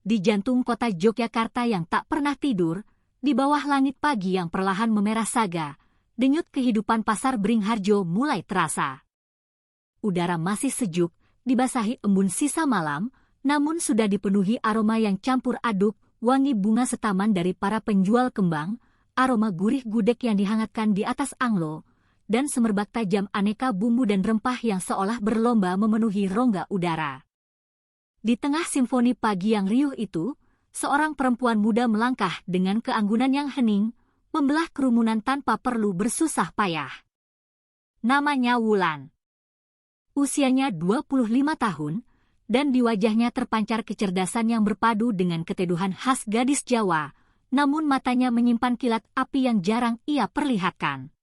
Di jantung kota Yogyakarta yang tak pernah tidur, di bawah langit pagi yang perlahan memerah saga, denyut kehidupan pasar Beringharjo mulai terasa. Udara masih sejuk, dibasahi embun sisa malam, namun sudah dipenuhi aroma yang campur aduk, wangi bunga setaman dari para penjual kembang, aroma gurih gudeg yang dihangatkan di atas anglo, dan semerbak tajam aneka bumbu dan rempah yang seolah berlomba memenuhi rongga udara. Di tengah simfoni pagi yang riuh itu, seorang perempuan muda melangkah dengan keanggunan yang hening, membelah kerumunan tanpa perlu bersusah payah. Namanya Wulan. Usianya 25 tahun, dan di wajahnya terpancar kecerdasan yang berpadu dengan keteduhan khas gadis Jawa, namun matanya menyimpan kilat api yang jarang ia perlihatkan.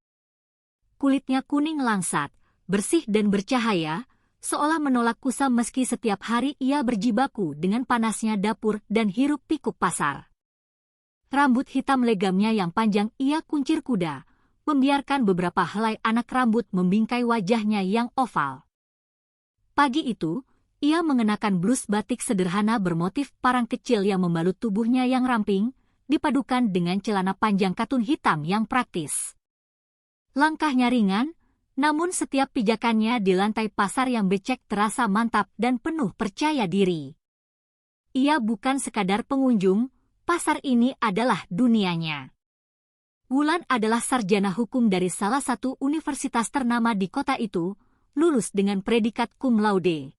Kulitnya kuning langsat, bersih dan bercahaya, seolah menolak kusam meski setiap hari ia berjibaku dengan panasnya dapur dan hiruk pikuk pasar. Rambut hitam legamnya yang panjang ia kuncir kuda, membiarkan beberapa helai anak rambut membingkai wajahnya yang oval. Pagi itu, ia mengenakan blus batik sederhana bermotif parang kecil yang membalut tubuhnya yang ramping, dipadukan dengan celana panjang katun hitam yang praktis. Langkahnya ringan, namun setiap pijakannya di lantai pasar yang becek terasa mantap dan penuh percaya diri. Ia bukan sekadar pengunjung, pasar ini adalah dunianya. Wulan adalah sarjana hukum dari salah satu universitas ternama di kota itu, lulus dengan predikat cum laude.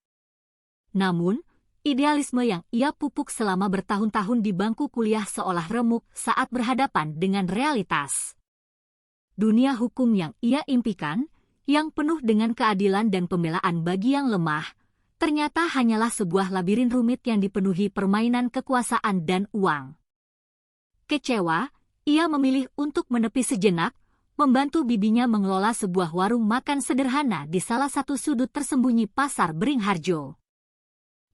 Namun, idealisme yang ia pupuk selama bertahun-tahun di bangku kuliah seolah remuk saat berhadapan dengan realitas. Dunia hukum yang ia impikan, yang penuh dengan keadilan dan pembelaan bagi yang lemah, ternyata hanyalah sebuah labirin rumit yang dipenuhi permainan kekuasaan dan uang. Kecewa, ia memilih untuk menepi sejenak, membantu bibinya mengelola sebuah warung makan sederhana di salah satu sudut tersembunyi pasar Beringharjo.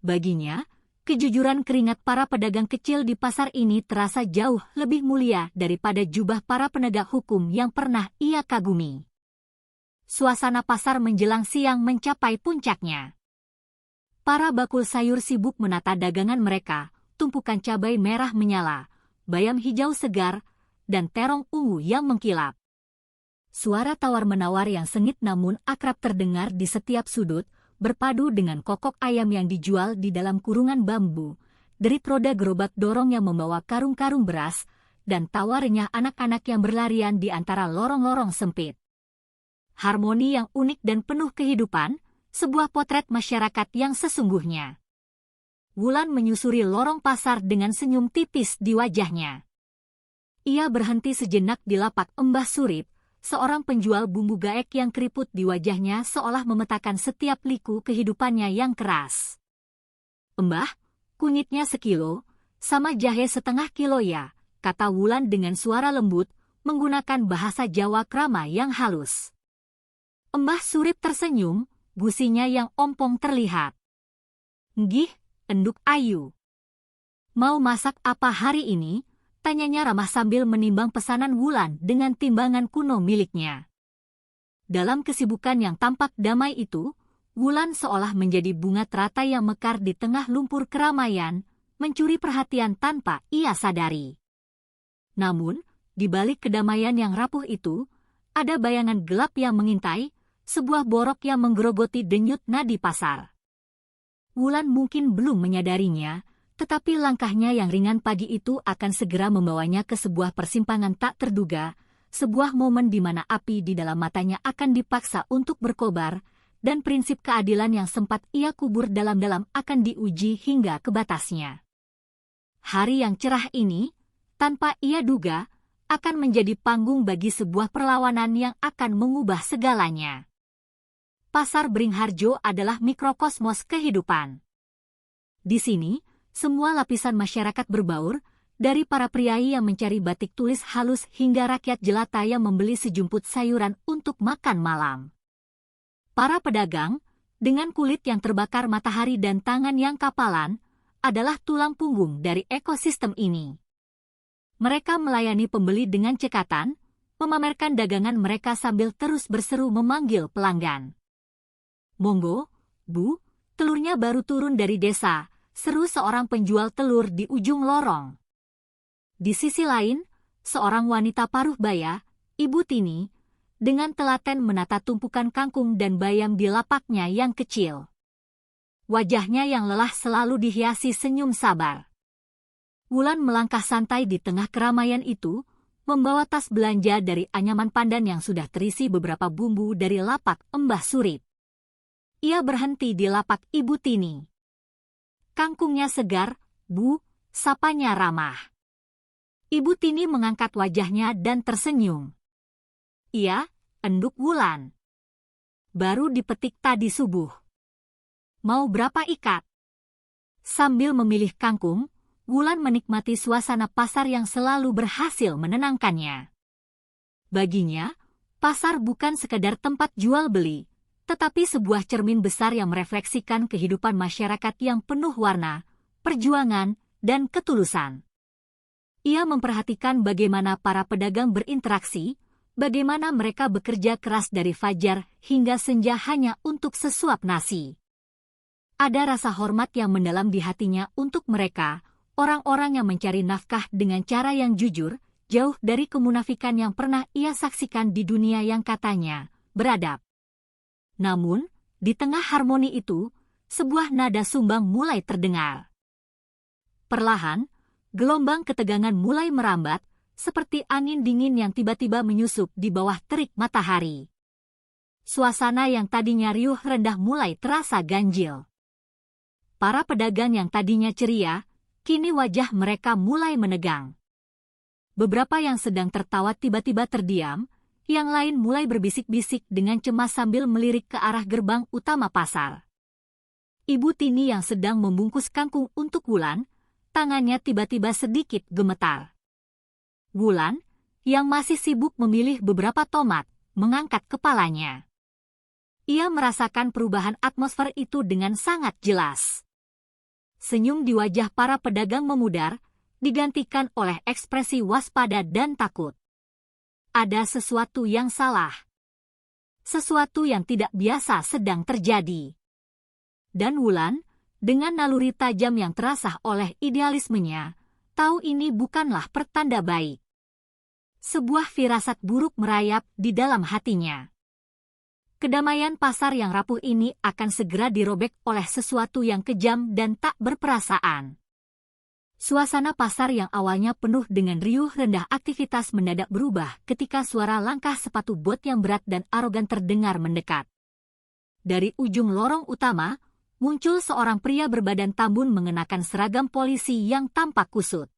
Baginya, kejujuran keringat para pedagang kecil di pasar ini terasa jauh lebih mulia daripada jubah para penegak hukum yang pernah ia kagumi. Suasana pasar menjelang siang mencapai puncaknya. Para bakul sayur sibuk menata dagangan mereka, tumpukan cabai merah menyala, bayam hijau segar, dan terong ungu yang mengkilap. Suara tawar-menawar yang sengit namun akrab terdengar di setiap sudut, berpadu dengan kokok ayam yang dijual di dalam kurungan bambu, derit roda gerobak dorong yang membawa karung-karung beras, dan tawa renyah anak-anak yang berlarian di antara lorong-lorong sempit. Harmoni yang unik dan penuh kehidupan, sebuah potret masyarakat yang sesungguhnya. Wulan menyusuri lorong pasar dengan senyum tipis di wajahnya. Ia berhenti sejenak di lapak Mbah Surip, seorang penjual bumbu gaek yang keriput di wajahnya seolah memetakan setiap liku kehidupannya yang keras. "Mbah, kunyitnya sekilo, sama jahe setengah kilo ya," kata Wulan dengan suara lembut, menggunakan bahasa Jawa krama yang halus. Mbah Surip tersenyum, gusinya yang ompong terlihat. "Nggih, enduk ayu. Mau masak apa hari ini?" tanyanya ramah sambil menimbang pesanan Wulan dengan timbangan kuno miliknya. Dalam kesibukan yang tampak damai itu, Wulan seolah menjadi bunga teratai yang mekar di tengah lumpur keramaian, mencuri perhatian tanpa ia sadari. Namun, di balik kedamaian yang rapuh itu, ada bayangan gelap yang mengintai, sebuah borok yang menggerogoti denyut nadi pasar. Wulan mungkin belum menyadarinya, tetapi langkahnya yang ringan pagi itu akan segera membawanya ke sebuah persimpangan tak terduga, sebuah momen di mana api di dalam matanya akan dipaksa untuk berkobar, dan prinsip keadilan yang sempat ia kubur dalam-dalam akan diuji hingga ke batasnya. Hari yang cerah ini, tanpa ia duga, akan menjadi panggung bagi sebuah perlawanan yang akan mengubah segalanya. Pasar Beringharjo adalah mikrokosmos kehidupan. Di sini, semua lapisan masyarakat berbaur, dari para priai yang mencari batik tulis halus hingga rakyat jelata yang membeli sejumput sayuran untuk makan malam. Para pedagang, dengan kulit yang terbakar matahari dan tangan yang kapalan, adalah tulang punggung dari ekosistem ini. Mereka melayani pembeli dengan cekatan, memamerkan dagangan mereka sambil terus berseru memanggil pelanggan. "Monggo, Bu, telurnya baru turun dari desa, seru seorang penjual telur di ujung lorong. Di sisi lain, seorang wanita paruh baya, Ibu Tini, dengan telaten menata tumpukan kangkung dan bayam di lapaknya yang kecil. Wajahnya yang lelah selalu dihiasi senyum sabar. Wulan melangkah santai di tengah keramaian itu, membawa tas belanja dari anyaman pandan yang sudah terisi beberapa bumbu dari lapak Mbah Surip. Ia berhenti di lapak Ibu Tini. "Kangkungnya segar, Bu," sapanya ramah. Ibu Tini mengangkat wajahnya dan tersenyum. "Iya, enduk Wulan. Baru dipetik tadi subuh. Mau berapa ikat?" Sambil memilih kangkung, Wulan menikmati suasana pasar yang selalu berhasil menenangkannya. Baginya, pasar bukan sekadar tempat jual beli, tetapi sebuah cermin besar yang merefleksikan kehidupan masyarakat yang penuh warna, perjuangan, dan ketulusan. Ia memperhatikan bagaimana para pedagang berinteraksi, bagaimana mereka bekerja keras dari fajar hingga senja hanya untuk sesuap nasi. Ada rasa hormat yang mendalam di hatinya untuk mereka, orang-orang yang mencari nafkah dengan cara yang jujur, jauh dari kemunafikan yang pernah ia saksikan di dunia yang katanya beradab. Namun, di tengah harmoni itu, sebuah nada sumbang mulai terdengar. Perlahan, gelombang ketegangan mulai merambat, seperti angin dingin yang tiba-tiba menyusup di bawah terik matahari. Suasana yang tadinya riuh rendah mulai terasa ganjil. Para pedagang yang tadinya ceria, kini wajah mereka mulai menegang. Beberapa yang sedang tertawa tiba-tiba terdiam, yang lain mulai berbisik-bisik dengan cemas sambil melirik ke arah gerbang utama pasar. Ibu Tini yang sedang membungkus kangkung untuk Wulan, tangannya tiba-tiba sedikit gemetar. Wulan, yang masih sibuk memilih beberapa tomat, mengangkat kepalanya. Ia merasakan perubahan atmosfer itu dengan sangat jelas. Senyum di wajah para pedagang memudar, digantikan oleh ekspresi waspada dan takut. Ada sesuatu yang salah. Sesuatu yang tidak biasa sedang terjadi. Dan Wulan, dengan naluri tajam yang terasah oleh idealismenya, tahu ini bukanlah pertanda baik. Sebuah firasat buruk merayap di dalam hatinya. Kedamaian pasar yang rapuh ini akan segera dirobek oleh sesuatu yang kejam dan tak berperasaan. Suasana pasar yang awalnya penuh dengan riuh rendah aktivitas mendadak berubah ketika suara langkah sepatu bot yang berat dan arogan terdengar mendekat. Dari ujung lorong utama, muncul seorang pria berbadan tambun mengenakan seragam polisi yang tampak kusut.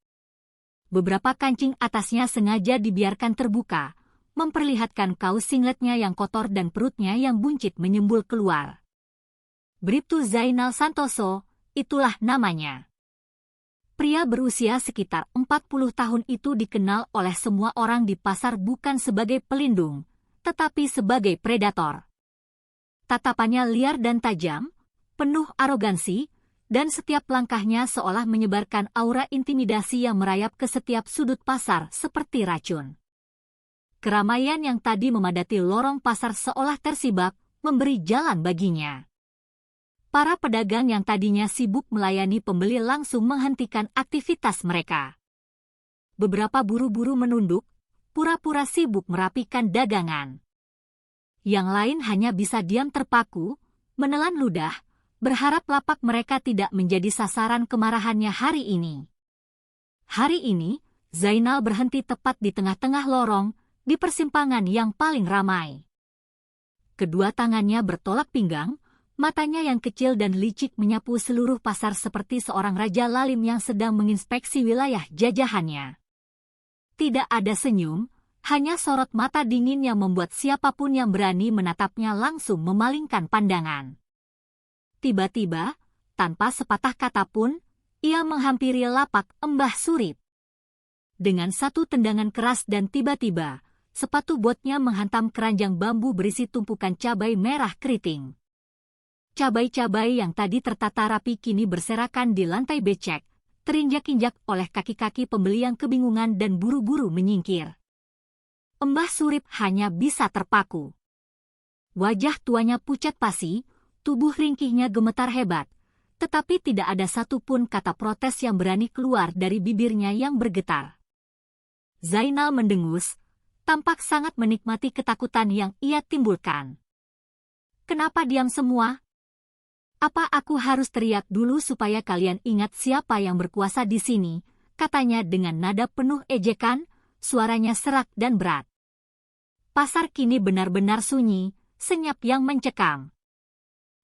Beberapa kancing atasnya sengaja dibiarkan terbuka, memperlihatkan kaos singletnya yang kotor dan perutnya yang buncit menyembul keluar. Bribtu Zainal Santoso, itulah namanya. Pria berusia sekitar 40 tahun itu dikenal oleh semua orang di pasar bukan sebagai pelindung, tetapi sebagai predator. Tatapannya liar dan tajam, penuh arogansi, dan setiap langkahnya seolah menyebarkan aura intimidasi yang merayap ke setiap sudut pasar seperti racun. Keramaian yang tadi memadati lorong pasar seolah tersibak, memberi jalan baginya. Para pedagang yang tadinya sibuk melayani pembeli langsung menghentikan aktivitas mereka. Beberapa buru-buru menunduk, pura-pura sibuk merapikan dagangan. Yang lain hanya bisa diam terpaku, menelan ludah, berharap lapak mereka tidak menjadi sasaran kemarahannya hari ini. Hari ini, Zainal berhenti tepat di tengah-tengah lorong, di persimpangan yang paling ramai. Kedua tangannya bertolak pinggang, matanya yang kecil dan licik menyapu seluruh pasar seperti seorang raja lalim yang sedang menginspeksi wilayah jajahannya. Tidak ada senyum, hanya sorot mata dingin yang membuat siapapun yang berani menatapnya langsung memalingkan pandangan. Tiba-tiba, tanpa sepatah kata pun, ia menghampiri lapak Mbah Surip. Dengan satu tendangan keras dan tiba-tiba, sepatu botnya menghantam keranjang bambu berisi tumpukan cabai merah keriting. Cabai-cabai yang tadi tertata rapi kini berserakan di lantai becek, terinjak-injak oleh kaki-kaki pembeli yang kebingungan dan buru-buru menyingkir. Mbah Surip hanya bisa terpaku. Wajah tuanya pucat pasi, tubuh ringkihnya gemetar hebat, tetapi tidak ada satupun kata protes yang berani keluar dari bibirnya yang bergetar. Zainal mendengus, tampak sangat menikmati ketakutan yang ia timbulkan. "Kenapa diam semua? Apa aku harus teriak dulu supaya kalian ingat siapa yang berkuasa di sini?" katanya dengan nada penuh ejekan, suaranya serak dan berat. Pasar kini benar-benar sunyi, senyap yang mencekam.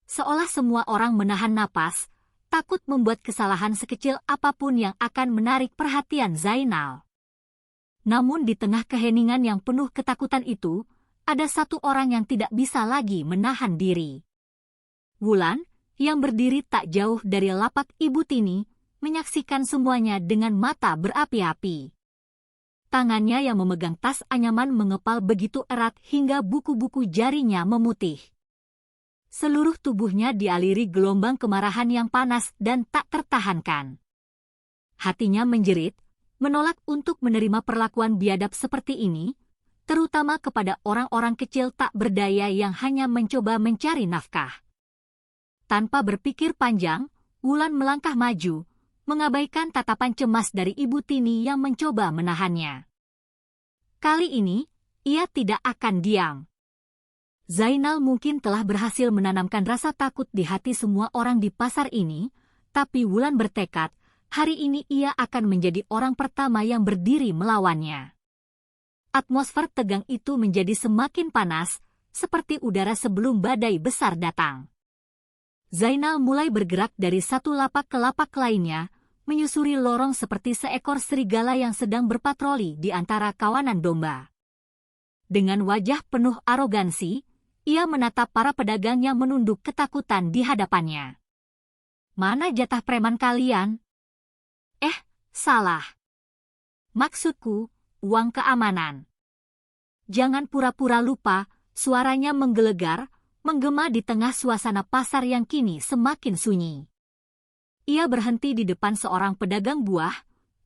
Seolah semua orang menahan napas, takut membuat kesalahan sekecil apapun yang akan menarik perhatian Zainal. Namun di tengah keheningan yang penuh ketakutan itu, ada satu orang yang tidak bisa lagi menahan diri. Wulan, yang berdiri tak jauh dari lapak Ibu Tini, menyaksikan semuanya dengan mata berapi-api. Tangannya yang memegang tas anyaman mengepal begitu erat hingga buku-buku jarinya memutih. Seluruh tubuhnya dialiri gelombang kemarahan yang panas dan tak tertahankan. Hatinya menjerit, menolak untuk menerima perlakuan biadab seperti ini, terutama kepada orang-orang kecil tak berdaya yang hanya mencoba mencari nafkah. Tanpa berpikir panjang, Wulan melangkah maju, mengabaikan tatapan cemas dari Ibu Tini yang mencoba menahannya. Kali ini, ia tidak akan diam. Zainal mungkin telah berhasil menanamkan rasa takut di hati semua orang di pasar ini, tapi Wulan bertekad, hari ini ia akan menjadi orang pertama yang berdiri melawannya. Atmosfer tegang itu menjadi semakin panas, seperti udara sebelum badai besar datang. Zainal mulai bergerak dari satu lapak ke lapak lainnya, menyusuri lorong seperti seekor serigala yang sedang berpatroli di antara kawanan domba. Dengan wajah penuh arogansi, ia menatap para pedagang yang menunduk ketakutan di hadapannya. "Mana jatah preman kalian?" Salah. Maksudku, uang keamanan." Jangan pura-pura lupa, suaranya menggelegar, menggema di tengah suasana pasar yang kini semakin sunyi. Ia berhenti di depan seorang pedagang buah,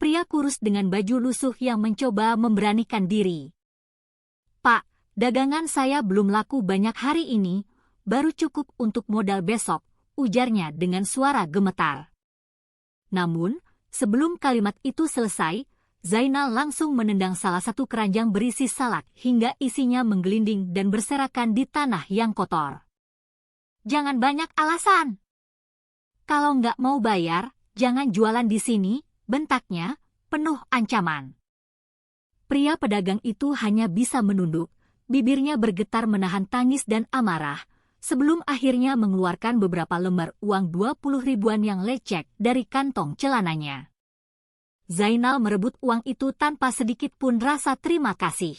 pria kurus dengan baju lusuh yang mencoba memberanikan diri. "Pak, dagangan saya belum laku banyak hari ini, baru cukup untuk modal besok," ujarnya dengan suara gemetar. Namun, sebelum kalimat itu selesai, Zainal langsung menendang salah satu keranjang berisi salak hingga isinya menggelinding dan berserakan di tanah yang kotor. "Jangan banyak alasan. Kalau nggak mau bayar, jangan jualan di sini," bentaknya, penuh ancaman. Pria pedagang itu hanya bisa menunduk, bibirnya bergetar menahan tangis dan amarah, sebelum akhirnya mengeluarkan beberapa lembar uang 20 ribuan yang lecek dari kantong celananya. Zainal merebut uang itu tanpa sedikit pun rasa terima kasih.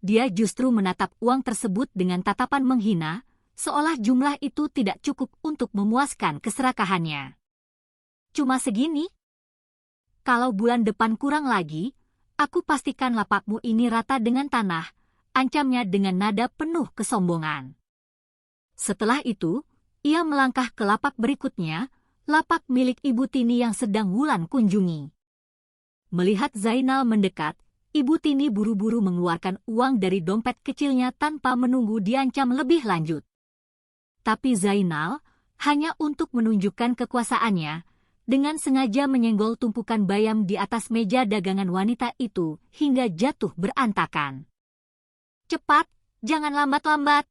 Dia justru menatap uang tersebut dengan tatapan menghina, seolah jumlah itu tidak cukup untuk memuaskan keserakahannya. "Cuma segini? Kalau bulan depan kurang lagi, aku pastikan lapakmu ini rata dengan tanah," ancamnya dengan nada penuh kesombongan. Setelah itu, ia melangkah ke lapak berikutnya, lapak milik Ibu Tini yang sedang Wulan kunjungi. Melihat Zainal mendekat, Ibu Tini buru-buru mengeluarkan uang dari dompet kecilnya tanpa menunggu diancam lebih lanjut. Tapi Zainal, hanya untuk menunjukkan kekuasaannya, dengan sengaja menyenggol tumpukan bayam di atas meja dagangan wanita itu hingga jatuh berantakan. "Cepat, jangan lambat-lambat.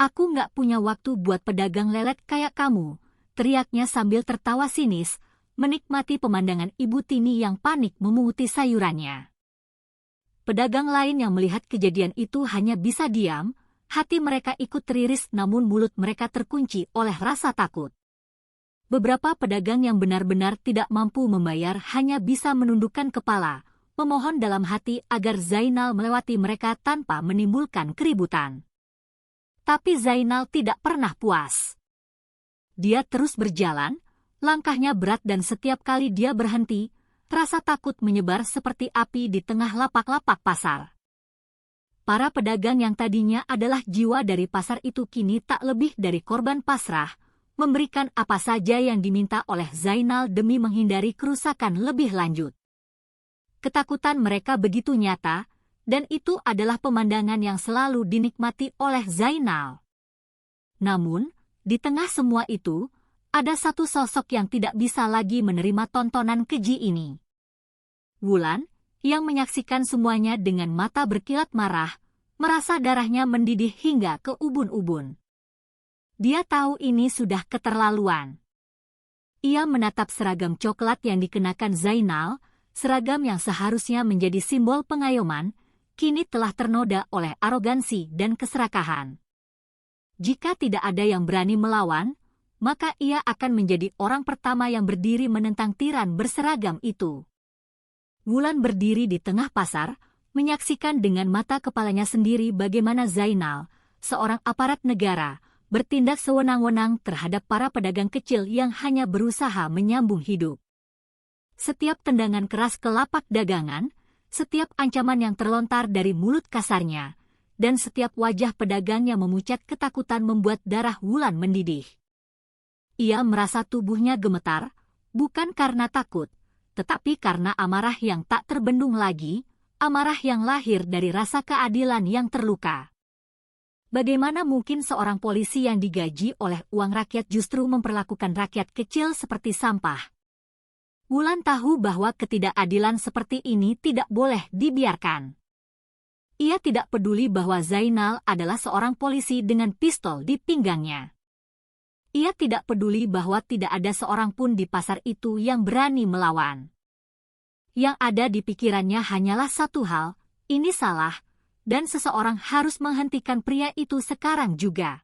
Aku nggak punya waktu buat pedagang lelet kayak kamu," teriaknya sambil tertawa sinis, menikmati pemandangan Ibu Tini yang panik memunguti sayurannya. Pedagang lain yang melihat kejadian itu hanya bisa diam, hati mereka ikut teriris namun mulut mereka terkunci oleh rasa takut. Beberapa pedagang yang benar-benar tidak mampu membayar hanya bisa menundukkan kepala, memohon dalam hati agar Zainal melewati mereka tanpa menimbulkan keributan. Tapi Zainal tidak pernah puas. Dia terus berjalan, langkahnya berat dan setiap kali dia berhenti, rasa takut menyebar seperti api di tengah lapak-lapak pasar. Para pedagang yang tadinya adalah jiwa dari pasar itu kini tak lebih dari korban pasrah, memberikan apa saja yang diminta oleh Zainal demi menghindari kerusakan lebih lanjut. Ketakutan mereka begitu nyata, dan itu adalah pemandangan yang selalu dinikmati oleh Zainal. Namun, di tengah semua itu, ada satu sosok yang tidak bisa lagi menerima tontonan keji ini. Wulan, yang menyaksikan semuanya dengan mata berkilat marah, merasa darahnya mendidih hingga ke ubun-ubun. Dia tahu ini sudah keterlaluan. Ia menatap seragam coklat yang dikenakan Zainal, seragam yang seharusnya menjadi simbol pengayoman, kini telah ternoda oleh arogansi dan keserakahan. Jika tidak ada yang berani melawan, maka ia akan menjadi orang pertama yang berdiri menentang tiran berseragam itu. Wulan berdiri di tengah pasar, menyaksikan dengan mata kepalanya sendiri bagaimana Zainal, seorang aparat negara, bertindak sewenang-wenang terhadap para pedagang kecil yang hanya berusaha menyambung hidup. Setiap tendangan keras ke lapak dagangan, setiap ancaman yang terlontar dari mulut kasarnya, dan setiap wajah pedagang yang memucat ketakutan membuat darah Wulan mendidih. Ia merasa tubuhnya gemetar, bukan karena takut, tetapi karena amarah yang tak terbendung lagi, amarah yang lahir dari rasa keadilan yang terluka. Bagaimana mungkin seorang polisi yang digaji oleh uang rakyat justru memperlakukan rakyat kecil seperti sampah? Wulan tahu bahwa ketidakadilan seperti ini tidak boleh dibiarkan. Ia tidak peduli bahwa Zainal adalah seorang polisi dengan pistol di pinggangnya. Ia tidak peduli bahwa tidak ada seorang pun di pasar itu yang berani melawan. Yang ada di pikirannya hanyalah satu hal, ini salah, dan seseorang harus menghentikan pria itu sekarang juga.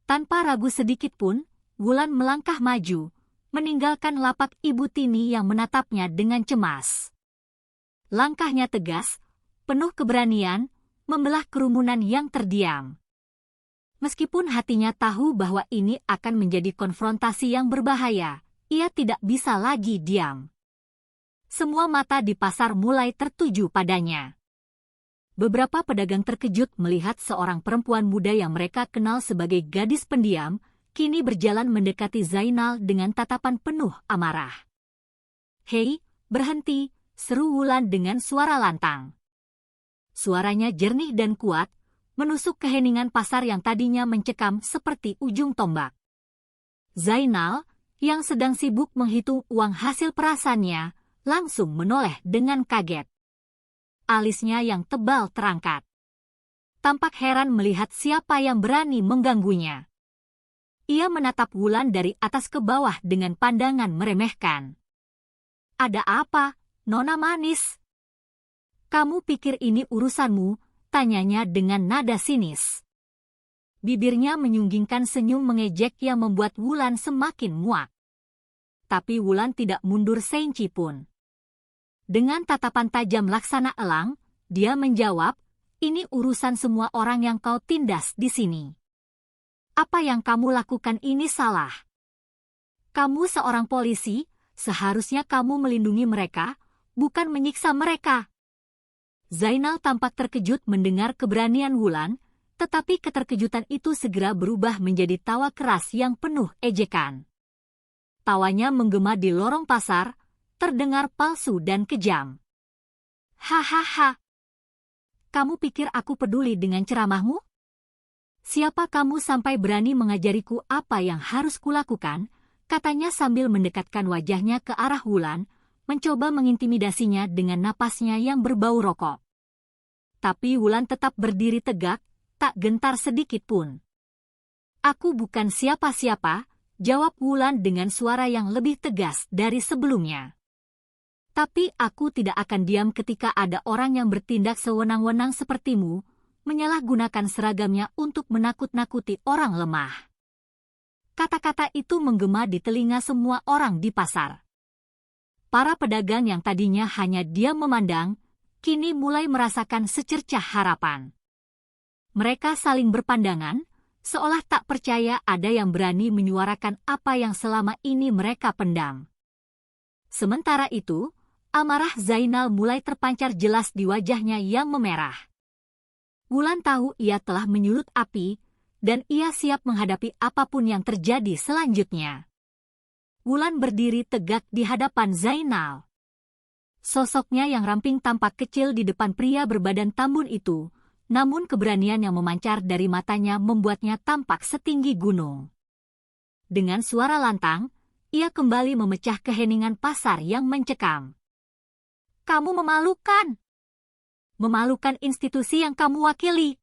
Tanpa ragu sedikit pun, Wulan melangkah maju, meninggalkan lapak Ibu Tini yang menatapnya dengan cemas. Langkahnya tegas, penuh keberanian, membelah kerumunan yang terdiam. Meskipun hatinya tahu bahwa ini akan menjadi konfrontasi yang berbahaya, ia tidak bisa lagi diam. Semua mata di pasar mulai tertuju padanya. Beberapa pedagang terkejut melihat seorang perempuan muda yang mereka kenal sebagai gadis pendiam, kini berjalan mendekati Zainal dengan tatapan penuh amarah. "Hei, berhenti!" seru Wulan dengan suara lantang. Suaranya jernih dan kuat, menusuk keheningan pasar yang tadinya mencekam seperti ujung tombak. Zainal, yang sedang sibuk menghitung uang hasil perasannya, langsung menoleh dengan kaget. Alisnya yang tebal terangkat. Tampak heran melihat siapa yang berani mengganggunya. Ia menatap Wulan dari atas ke bawah dengan pandangan meremehkan. "Ada apa, Nona manis? Kamu pikir ini urusanmu?" tanyanya dengan nada sinis. Bibirnya menyunggingkan senyum mengejek yang membuat Wulan semakin muak. Tapi Wulan tidak mundur seinci pun. Dengan tatapan tajam laksana elang, dia menjawab, "Ini urusan semua orang yang kau tindas di sini. Apa yang kamu lakukan ini salah. Kamu seorang polisi, seharusnya kamu melindungi mereka, bukan menyiksa mereka." Zainal tampak terkejut mendengar keberanian Wulan, tetapi keterkejutan itu segera berubah menjadi tawa keras yang penuh ejekan. Tawanya menggema di lorong pasar, terdengar palsu dan kejam. "Hahaha. Kamu pikir aku peduli dengan ceramahmu? Siapa kamu sampai berani mengajariku apa yang harus kulakukan?" katanya sambil mendekatkan wajahnya ke arah Wulan, mencoba mengintimidasinya dengan napasnya yang berbau rokok. Tapi Wulan tetap berdiri tegak, tak gentar sedikit pun. "Aku bukan siapa-siapa," jawab Wulan dengan suara yang lebih tegas dari sebelumnya. "Tapi aku tidak akan diam ketika ada orang yang bertindak sewenang-wenang sepertimu, menyalahgunakan seragamnya untuk menakut-nakuti orang lemah." Kata-kata itu menggema di telinga semua orang di pasar. Para pedagang yang tadinya hanya diam memandang, kini mulai merasakan secercah harapan. Mereka saling berpandangan, seolah tak percaya ada yang berani menyuarakan apa yang selama ini mereka pendam. Sementara itu, amarah Zainal mulai terpancar jelas di wajahnya yang memerah. Wulan tahu ia telah menyulut api, dan ia siap menghadapi apapun yang terjadi selanjutnya. Wulan berdiri tegak di hadapan Zainal. Sosoknya yang ramping tampak kecil di depan pria berbadan tambun itu, namun keberanian yang memancar dari matanya membuatnya tampak setinggi gunung. Dengan suara lantang, ia kembali memecah keheningan pasar yang mencekam. Kamu memalukan. Memalukan institusi yang kamu wakili.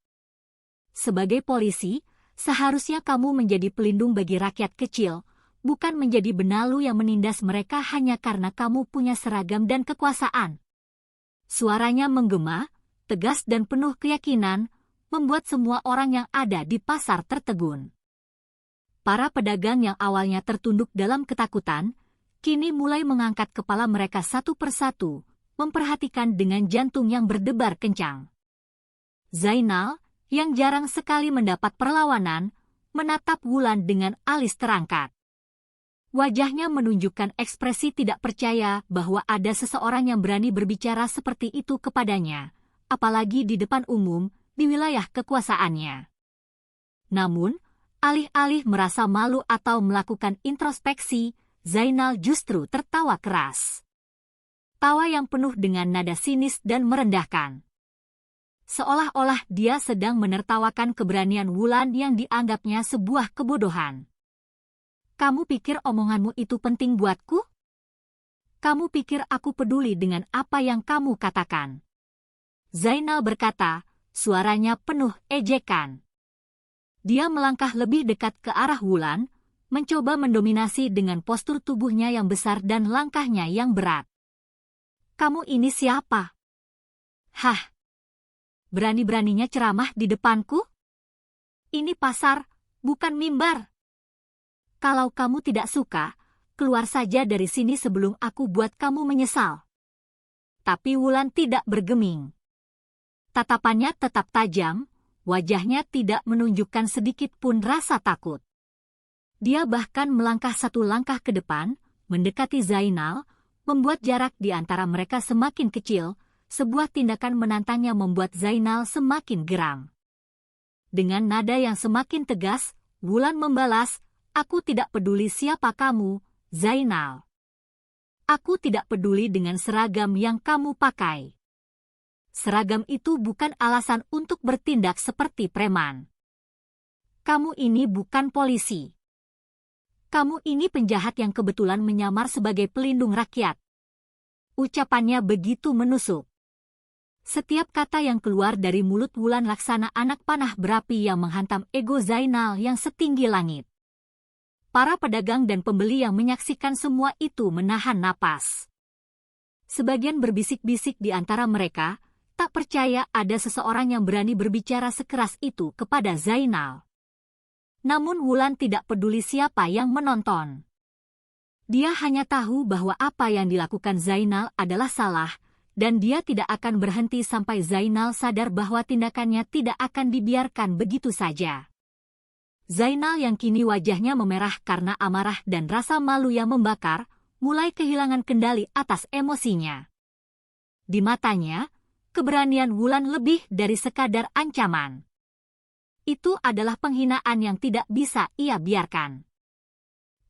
Sebagai polisi, seharusnya kamu menjadi pelindung bagi rakyat kecil, bukan menjadi benalu yang menindas mereka hanya karena kamu punya seragam dan kekuasaan. Suaranya menggema, tegas dan penuh keyakinan, membuat semua orang yang ada di pasar tertegun. Para pedagang yang awalnya tertunduk dalam ketakutan, kini mulai mengangkat kepala mereka satu persatu, memperhatikan dengan jantung yang berdebar kencang. Zainal, yang jarang sekali mendapat perlawanan, menatap Wulan dengan alis terangkat. Wajahnya menunjukkan ekspresi tidak percaya bahwa ada seseorang yang berani berbicara seperti itu kepadanya, apalagi di depan umum, di wilayah kekuasaannya. Namun, alih-alih merasa malu atau melakukan introspeksi, Zainal justru tertawa keras. Tawa yang penuh dengan nada sinis dan merendahkan. Seolah-olah dia sedang menertawakan keberanian Wulan yang dianggapnya sebuah kebodohan. Kamu pikir omonganmu itu penting buatku? Kamu pikir aku peduli dengan apa yang kamu katakan? Zainal berkata, suaranya penuh ejekan. Dia melangkah lebih dekat ke arah Wulan, mencoba mendominasi dengan postur tubuhnya yang besar dan langkahnya yang berat. Kamu ini siapa? Hah? Berani-beraninya ceramah di depanku? Ini pasar, bukan mimbar. Kalau kamu tidak suka, keluar saja dari sini sebelum aku buat kamu menyesal. Tapi Wulan tidak bergeming. Tatapannya tetap tajam, wajahnya tidak menunjukkan sedikit pun rasa takut. Dia bahkan melangkah satu langkah ke depan, mendekati Zainal, membuat jarak di antara mereka semakin kecil. Sebuah tindakan menantangnya membuat Zainal semakin geram. Dengan nada yang semakin tegas, Wulan membalas, aku tidak peduli siapa kamu, Zainal. Aku tidak peduli dengan seragam yang kamu pakai. Seragam itu bukan alasan untuk bertindak seperti preman. Kamu ini bukan polisi. Kamu ini penjahat yang kebetulan menyamar sebagai pelindung rakyat. Ucapannya begitu menusuk. Setiap kata yang keluar dari mulut Wulan laksana anak panah berapi yang menghantam ego Zainal yang setinggi langit. Para pedagang dan pembeli yang menyaksikan semua itu menahan napas. Sebagian berbisik-bisik di antara mereka, tak percaya ada seseorang yang berani berbicara sekeras itu kepada Zainal. Namun Wulan tidak peduli siapa yang menonton. Dia hanya tahu bahwa apa yang dilakukan Zainal adalah salah, dan dia tidak akan berhenti sampai Zainal sadar bahwa tindakannya tidak akan dibiarkan begitu saja. Zainal yang kini wajahnya memerah karena amarah dan rasa malu yang membakar, mulai kehilangan kendali atas emosinya. Di matanya, keberanian Wulan lebih dari sekadar ancaman. Itu adalah penghinaan yang tidak bisa ia biarkan.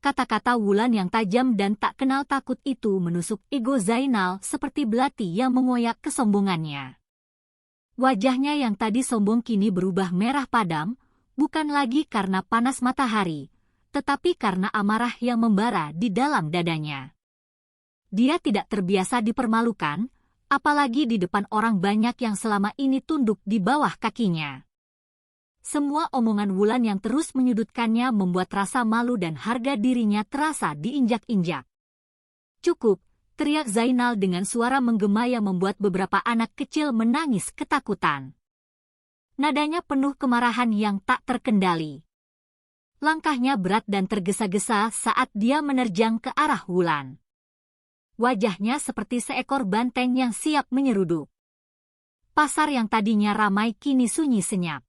Kata-kata Wulan yang tajam dan tak kenal takut itu menusuk ego Zainal seperti belati yang mengoyak kesombongannya. Wajahnya yang tadi sombong kini berubah merah padam, bukan lagi karena panas matahari, tetapi karena amarah yang membara di dalam dadanya. Dia tidak terbiasa dipermalukan, apalagi di depan orang banyak yang selama ini tunduk di bawah kakinya. Semua omongan Wulan yang terus menyudutkannya membuat rasa malu dan harga dirinya terasa diinjak-injak. Cukup, teriak Zainal dengan suara menggema yang membuat beberapa anak kecil menangis ketakutan. Nadanya penuh kemarahan yang tak terkendali. Langkahnya berat dan tergesa-gesa saat dia menerjang ke arah Wulan. Wajahnya seperti seekor banteng yang siap menyeruduk. Pasar yang tadinya ramai kini sunyi senyap.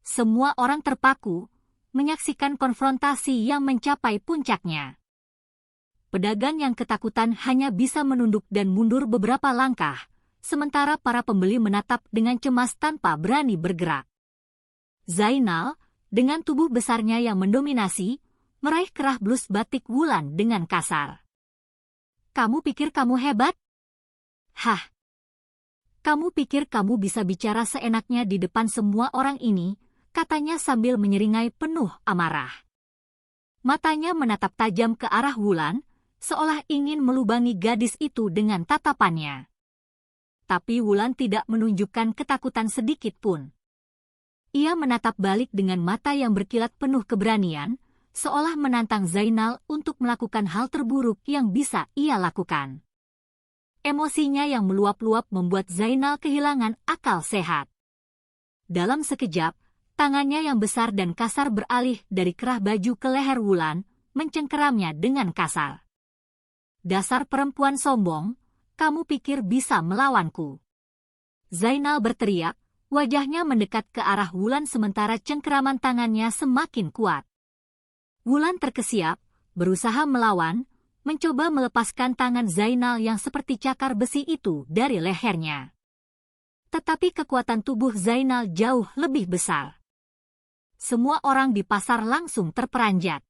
Semua orang terpaku, menyaksikan konfrontasi yang mencapai puncaknya. Pedagang yang ketakutan hanya bisa menunduk dan mundur beberapa langkah, sementara para pembeli menatap dengan cemas tanpa berani bergerak. Zainal, dengan tubuh besarnya yang mendominasi, meraih kerah blus batik Wulan dengan kasar. Kamu pikir kamu hebat? Hah? Kamu pikir kamu bisa bicara seenaknya di depan semua orang ini? Katanya sambil menyeringai penuh amarah. Matanya menatap tajam ke arah Wulan, seolah ingin melubangi gadis itu dengan tatapannya. Tapi Wulan tidak menunjukkan ketakutan sedikit pun. Ia menatap balik dengan mata yang berkilat penuh keberanian, seolah menantang Zainal untuk melakukan hal terburuk yang bisa ia lakukan. Emosinya yang meluap-luap membuat Zainal kehilangan akal sehat. Dalam sekejap, tangannya yang besar dan kasar beralih dari kerah baju ke leher Wulan, mencengkeramnya dengan kasar. "Dasar perempuan sombong, kamu pikir bisa melawanku?" Zainal berteriak, wajahnya mendekat ke arah Wulan sementara cengkeraman tangannya semakin kuat. Wulan terkesiap, berusaha melawan, mencoba melepaskan tangan Zainal yang seperti cakar besi itu dari lehernya. Tetapi kekuatan tubuh Zainal jauh lebih besar. Semua orang di pasar langsung terperanjat.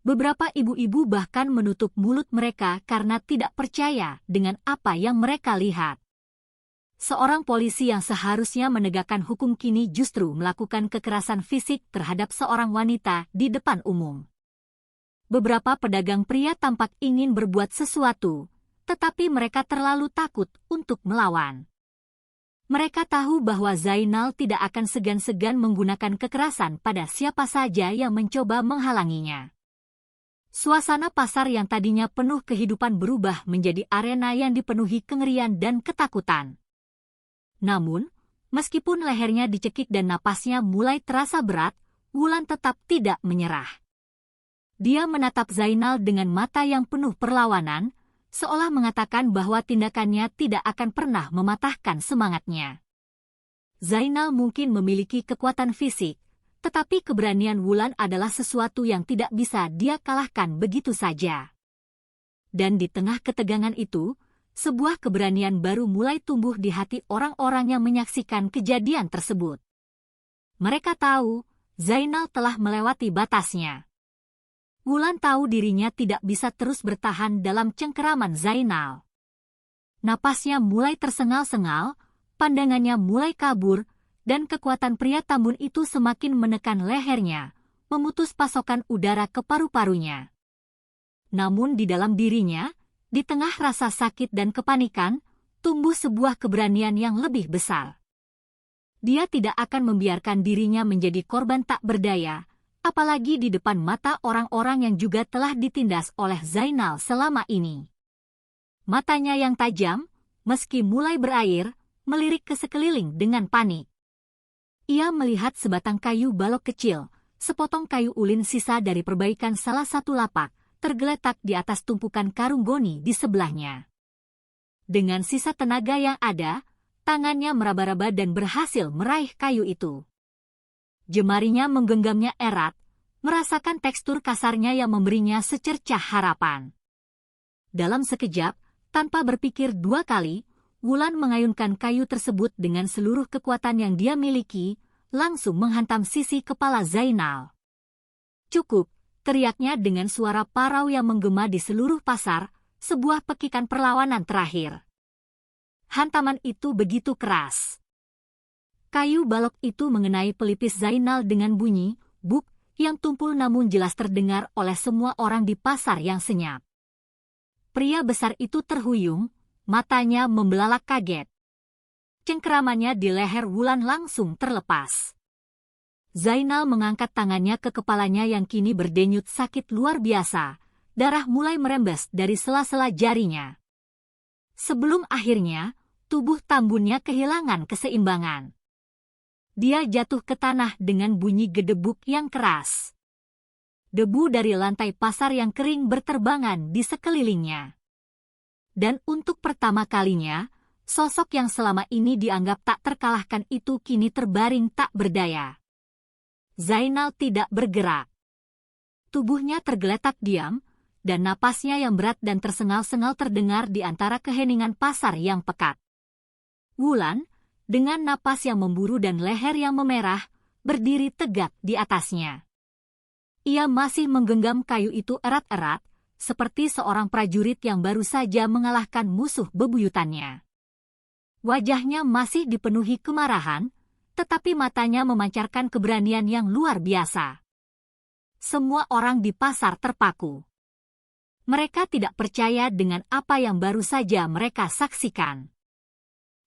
Beberapa ibu-ibu bahkan menutup mulut mereka karena tidak percaya dengan apa yang mereka lihat. Seorang polisi yang seharusnya menegakkan hukum kini justru melakukan kekerasan fisik terhadap seorang wanita di depan umum. Beberapa pedagang pria tampak ingin berbuat sesuatu, tetapi mereka terlalu takut untuk melawan. Mereka tahu bahwa Zainal tidak akan segan-segan menggunakan kekerasan pada siapa saja yang mencoba menghalanginya. Suasana pasar yang tadinya penuh kehidupan berubah menjadi arena yang dipenuhi kengerian dan ketakutan. Namun, meskipun lehernya dicekik dan napasnya mulai terasa berat, Wulan tetap tidak menyerah. Dia menatap Zainal dengan mata yang penuh perlawanan, seolah mengatakan bahwa tindakannya tidak akan pernah mematahkan semangatnya. Zainal mungkin memiliki kekuatan fisik, tetapi keberanian Wulan adalah sesuatu yang tidak bisa dia kalahkan begitu saja. Dan di tengah ketegangan itu, sebuah keberanian baru mulai tumbuh di hati orang-orang yang menyaksikan kejadian tersebut. Mereka tahu, Zainal telah melewati batasnya. Wulan tahu dirinya tidak bisa terus bertahan dalam cengkeraman Zainal. Napasnya mulai tersengal-sengal, pandangannya mulai kabur, dan kekuatan pria tambun itu semakin menekan lehernya, memutus pasokan udara ke paru-parunya. Namun di dalam dirinya, di tengah rasa sakit dan kepanikan, tumbuh sebuah keberanian yang lebih besar. Dia tidak akan membiarkan dirinya menjadi korban tak berdaya, apalagi di depan mata orang-orang yang juga telah ditindas oleh Zainal selama ini. Matanya yang tajam, meski mulai berair, melirik ke sekeliling dengan panik. Ia melihat sebatang kayu balok kecil, sepotong kayu ulin sisa dari perbaikan salah satu lapak, tergeletak di atas tumpukan karung goni di sebelahnya. Dengan sisa tenaga yang ada, tangannya meraba-raba dan berhasil meraih kayu itu. Jemarinya menggenggamnya erat, merasakan tekstur kasarnya yang memberinya secercah harapan. Dalam sekejap, tanpa berpikir dua kali, Wulan mengayunkan kayu tersebut dengan seluruh kekuatan yang dia miliki, langsung menghantam sisi kepala Zainal. "Cukup!" teriaknya dengan suara parau yang menggema di seluruh pasar, sebuah pekikan perlawanan terakhir. Hantaman itu begitu keras. Kayu balok itu mengenai pelipis Zainal dengan bunyi "buk" yang tumpul namun jelas terdengar oleh semua orang di pasar yang senyap. Pria besar itu terhuyung, matanya membelalak kaget. Cengkeramannya di leher Wulan langsung terlepas. Zainal mengangkat tangannya ke kepalanya yang kini berdenyut sakit luar biasa, darah mulai merembes dari sela-sela jarinya. Sebelum akhirnya, tubuh tambunnya kehilangan keseimbangan. Dia jatuh ke tanah dengan bunyi gedebuk yang keras. Debu dari lantai pasar yang kering berterbangan di sekelilingnya. Dan untuk pertama kalinya, sosok yang selama ini dianggap tak terkalahkan itu kini terbaring tak berdaya. Zainal tidak bergerak. Tubuhnya tergeletak diam, dan napasnya yang berat dan tersengal-sengal terdengar di antara keheningan pasar yang pekat. Wulan, dengan napas yang memburu dan leher yang memerah, berdiri tegak di atasnya. Ia masih menggenggam kayu itu erat-erat, seperti seorang prajurit yang baru saja mengalahkan musuh bebuyutannya. Wajahnya masih dipenuhi kemarahan, tetapi matanya memancarkan keberanian yang luar biasa. semua orang di pasar terpaku. Mereka tidak percaya dengan apa yang baru saja mereka saksikan.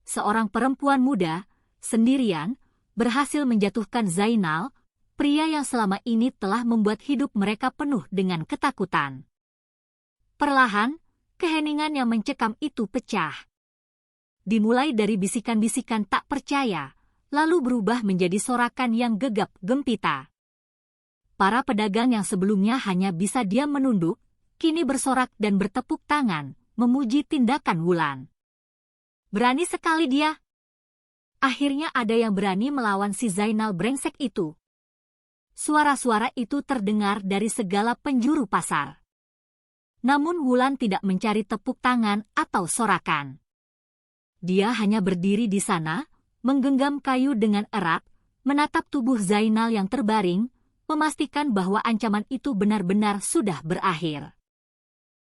Seorang perempuan muda, sendirian, berhasil menjatuhkan Zainal, pria yang selama ini telah membuat hidup mereka penuh dengan ketakutan. Perlahan, keheningan yang mencekam itu pecah. Dimulai dari bisikan-bisikan tak percaya, lalu berubah menjadi sorakan yang gegap gempita. Para pedagang yang sebelumnya hanya bisa diam menunduk, kini bersorak dan bertepuk tangan, memuji tindakan Wulan. Berani sekali dia. Akhirnya ada yang berani melawan si Zainal brengsek itu. Suara-suara itu terdengar dari segala penjuru pasar. Namun Wulan tidak mencari tepuk tangan atau sorakan. Dia hanya berdiri di sana, menggenggam kayu dengan erat, menatap tubuh Zainal yang terbaring, memastikan bahwa ancaman itu benar-benar sudah berakhir.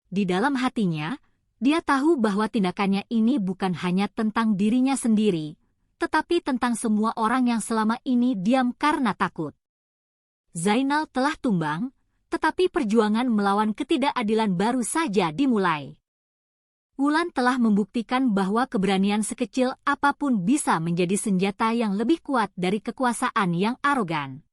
Di dalam hatinya, dia tahu bahwa tindakannya ini bukan hanya tentang dirinya sendiri, tetapi tentang semua orang yang selama ini diam karena takut. Zainal telah tumbang, tetapi perjuangan melawan ketidakadilan baru saja dimulai. Wulan telah membuktikan bahwa keberanian sekecil apapun bisa menjadi senjata yang lebih kuat dari kekuasaan yang arogan.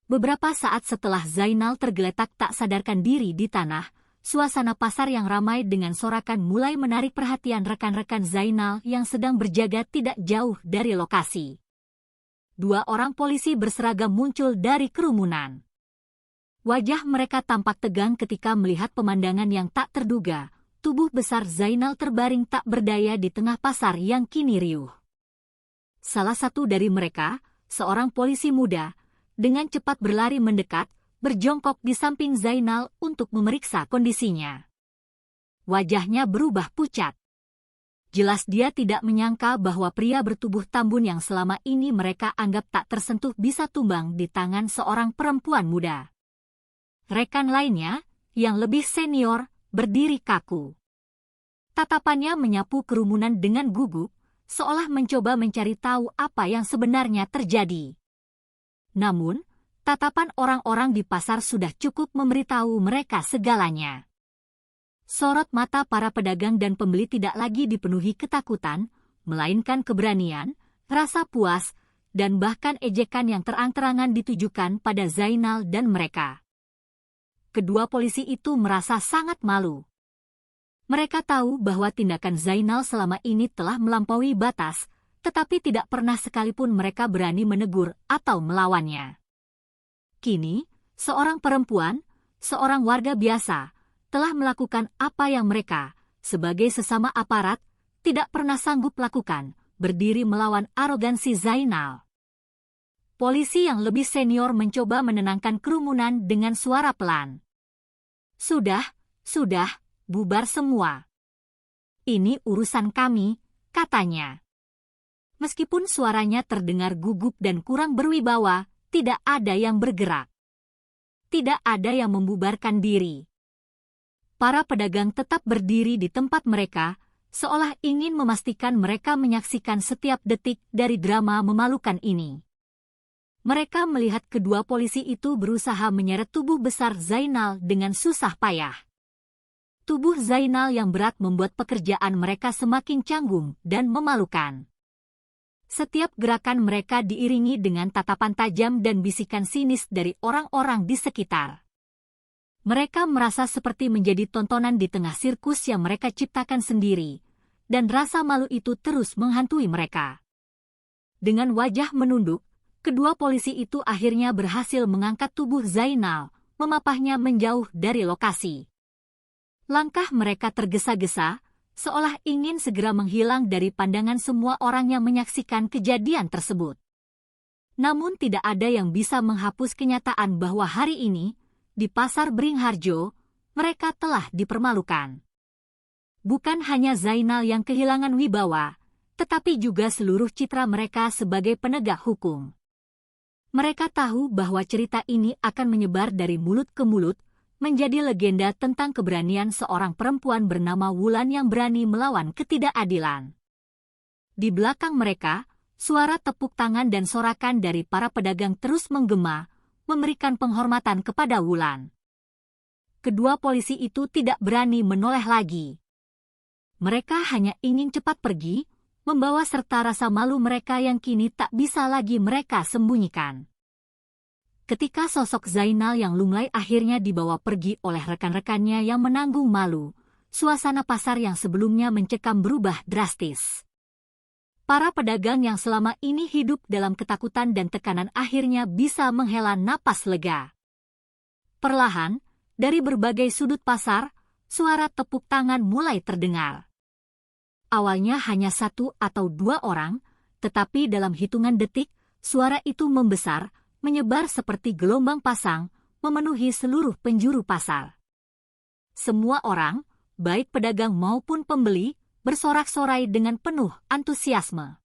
Beberapa saat setelah Zainal tergeletak tak sadarkan diri di tanah, suasana pasar yang ramai dengan sorakan mulai menarik perhatian rekan-rekan Zainal yang sedang berjaga tidak jauh dari lokasi. 2 orang polisi berseragam muncul dari kerumunan. Wajah mereka tampak tegang ketika melihat pemandangan yang tak terduga, tubuh besar Zainal terbaring tak berdaya di tengah pasar yang kini riuh. Salah satu dari mereka, seorang polisi muda, dengan cepat berlari mendekat, berjongkok di samping Zainal untuk memeriksa kondisinya. Wajahnya berubah pucat. Jelas dia tidak menyangka bahwa pria bertubuh tambun yang selama ini mereka anggap tak tersentuh bisa tumbang di tangan seorang perempuan muda. Rekan lainnya, yang lebih senior, berdiri kaku. Tatapannya menyapu kerumunan dengan gugup, seolah mencoba mencari tahu apa yang sebenarnya terjadi. Namun, tatapan orang-orang di pasar sudah cukup memberitahu mereka segalanya. Sorot mata para pedagang dan pembeli tidak lagi dipenuhi ketakutan, melainkan keberanian, rasa puas, dan bahkan ejekan yang terang-terangan ditujukan pada Zainal dan mereka. Kedua polisi itu merasa sangat malu. Mereka tahu bahwa tindakan Zainal selama ini telah melampaui batas, tetapi tidak pernah sekalipun mereka berani menegur atau melawannya. Kini, seorang perempuan, seorang warga biasa, telah melakukan apa yang mereka, sebagai sesama aparat, tidak pernah sanggup lakukan, berdiri melawan arogansi Zainal. Polisi yang lebih senior mencoba menenangkan kerumunan dengan suara pelan. Sudah, bubar semua. Ini urusan kami, katanya. Meskipun suaranya terdengar gugup dan kurang berwibawa, tidak ada yang bergerak. Tidak ada yang membubarkan diri. Para pedagang tetap berdiri di tempat mereka, seolah ingin memastikan mereka menyaksikan setiap detik dari drama memalukan ini. Mereka melihat kedua polisi itu berusaha menyeret tubuh besar Zainal dengan susah payah. Tubuh Zainal yang berat membuat pekerjaan mereka semakin canggung dan memalukan. Setiap gerakan mereka diiringi dengan tatapan tajam dan bisikan sinis dari orang-orang di sekitar. Mereka merasa seperti menjadi tontonan di tengah sirkus yang mereka ciptakan sendiri, dan rasa malu itu terus menghantui mereka. Dengan wajah menunduk, kedua polisi itu akhirnya berhasil mengangkat tubuh Zainal, memapahnya menjauh dari lokasi. Langkah mereka tergesa-gesa, seolah ingin segera menghilang dari pandangan semua orang yang menyaksikan kejadian tersebut. Namun tidak ada yang bisa menghapus kenyataan bahwa hari ini, di pasar Bringharjo, mereka telah dipermalukan. Bukan hanya Zainal yang kehilangan wibawa, tetapi juga seluruh citra mereka sebagai penegak hukum. Mereka tahu bahwa cerita ini akan menyebar dari mulut ke mulut, menjadi legenda tentang keberanian seorang perempuan bernama Wulan yang berani melawan ketidakadilan. Di belakang mereka, suara tepuk tangan dan sorakan dari para pedagang terus menggema, memberikan penghormatan kepada Wulan. Kedua polisi itu tidak berani menoleh lagi. Mereka hanya ingin cepat pergi, membawa serta rasa malu mereka yang kini tak bisa lagi mereka sembunyikan. Ketika sosok Zainal yang lunglai akhirnya dibawa pergi oleh rekan-rekannya yang menanggung malu, suasana pasar yang sebelumnya mencekam berubah drastis. Para pedagang yang selama ini hidup dalam ketakutan dan tekanan akhirnya bisa menghela napas lega. Perlahan, dari berbagai sudut pasar, suara tepuk tangan mulai terdengar. Awalnya hanya 1 atau 2 orang, tetapi dalam hitungan detik, suara itu membesar, menyebar seperti gelombang pasang, memenuhi seluruh penjuru pasar. Semua orang, baik pedagang maupun pembeli, bersorak-sorai dengan penuh antusiasme.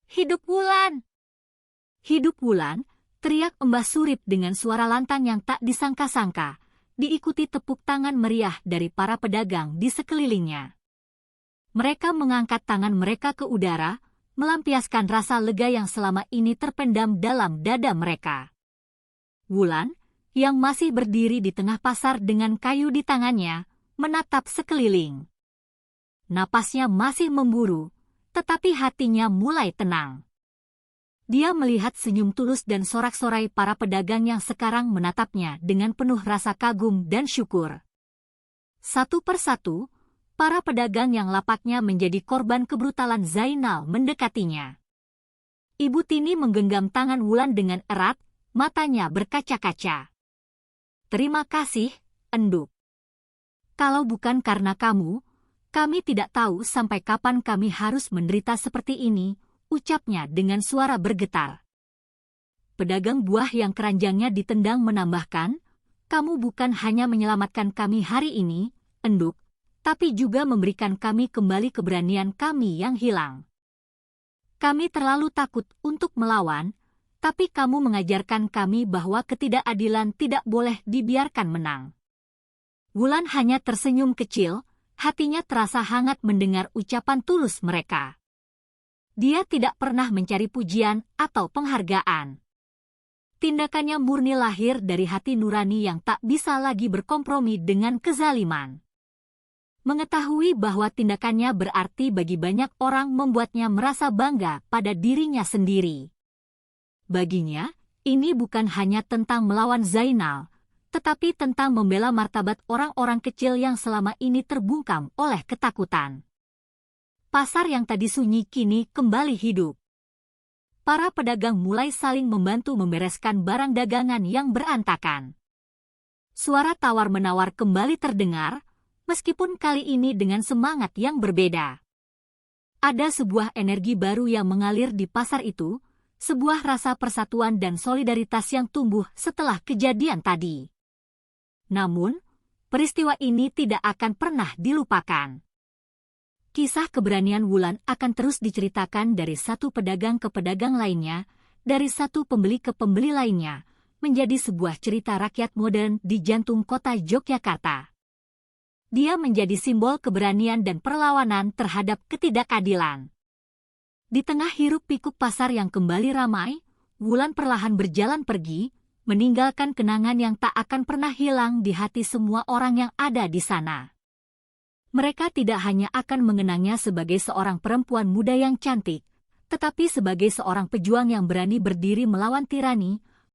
"Hidup Wulan! Hidup Wulan!" teriak Mbah Surip dengan suara lantang yang tak disangka-sangka, diikuti tepuk tangan meriah dari para pedagang di sekelilingnya. Mereka mengangkat tangan mereka ke udara, melampiaskan rasa lega yang selama ini terpendam dalam dada mereka. Wulan, yang masih berdiri di tengah pasar dengan kayu di tangannya, menatap sekeliling. Napasnya masih memburu, tetapi hatinya mulai tenang. Dia melihat senyum tulus dan sorak-sorai para pedagang yang sekarang menatapnya dengan penuh rasa kagum dan syukur. Satu persatu, para pedagang yang lapaknya menjadi korban kebrutalan Zainal mendekatinya. Ibu Tini menggenggam tangan Wulan dengan erat, matanya berkaca-kaca. "Terima kasih, Enduk. Kalau bukan karena kamu, kami tidak tahu sampai kapan kami harus menderita seperti ini," ucapnya dengan suara bergetar. Pedagang buah yang keranjangnya ditendang menambahkan, "Kamu bukan hanya menyelamatkan kami hari ini, Enduk, tapi juga memberikan kami kembali keberanian kami yang hilang. Kami terlalu takut untuk melawan, tapi kamu mengajarkan kami bahwa ketidakadilan tidak boleh dibiarkan menang." Wulan hanya tersenyum kecil, hatinya terasa hangat mendengar ucapan tulus mereka. Dia tidak pernah mencari pujian atau penghargaan. Tindakannya murni lahir dari hati nurani yang tak bisa lagi berkompromi dengan kezaliman. Mengetahui bahwa tindakannya berarti bagi banyak orang membuatnya merasa bangga pada dirinya sendiri. Baginya, ini bukan hanya tentang melawan Zainal, tetapi tentang membela martabat orang-orang kecil yang selama ini terbungkam oleh ketakutan. Pasar yang tadi sunyi kini kembali hidup. Para pedagang mulai saling membantu membereskan barang dagangan yang berantakan. Suara tawar-menawar kembali terdengar, meskipun kali ini dengan semangat yang berbeda. Ada sebuah energi baru yang mengalir di pasar itu, sebuah rasa persatuan dan solidaritas yang tumbuh setelah kejadian tadi. Namun, peristiwa ini tidak akan pernah dilupakan. Kisah keberanian Wulan akan terus diceritakan dari satu pedagang ke pedagang lainnya, dari satu pembeli ke pembeli lainnya, menjadi sebuah cerita rakyat modern di jantung kota Yogyakarta. Dia menjadi simbol keberanian dan perlawanan terhadap ketidakadilan. Di tengah hiruk-pikuk pasar yang kembali ramai, Wulan perlahan berjalan pergi, meninggalkan kenangan yang tak akan pernah hilang di hati semua orang yang ada di sana. Mereka tidak hanya akan mengenangnya sebagai seorang perempuan muda yang cantik, tetapi sebagai seorang pejuang yang berani berdiri melawan tirani,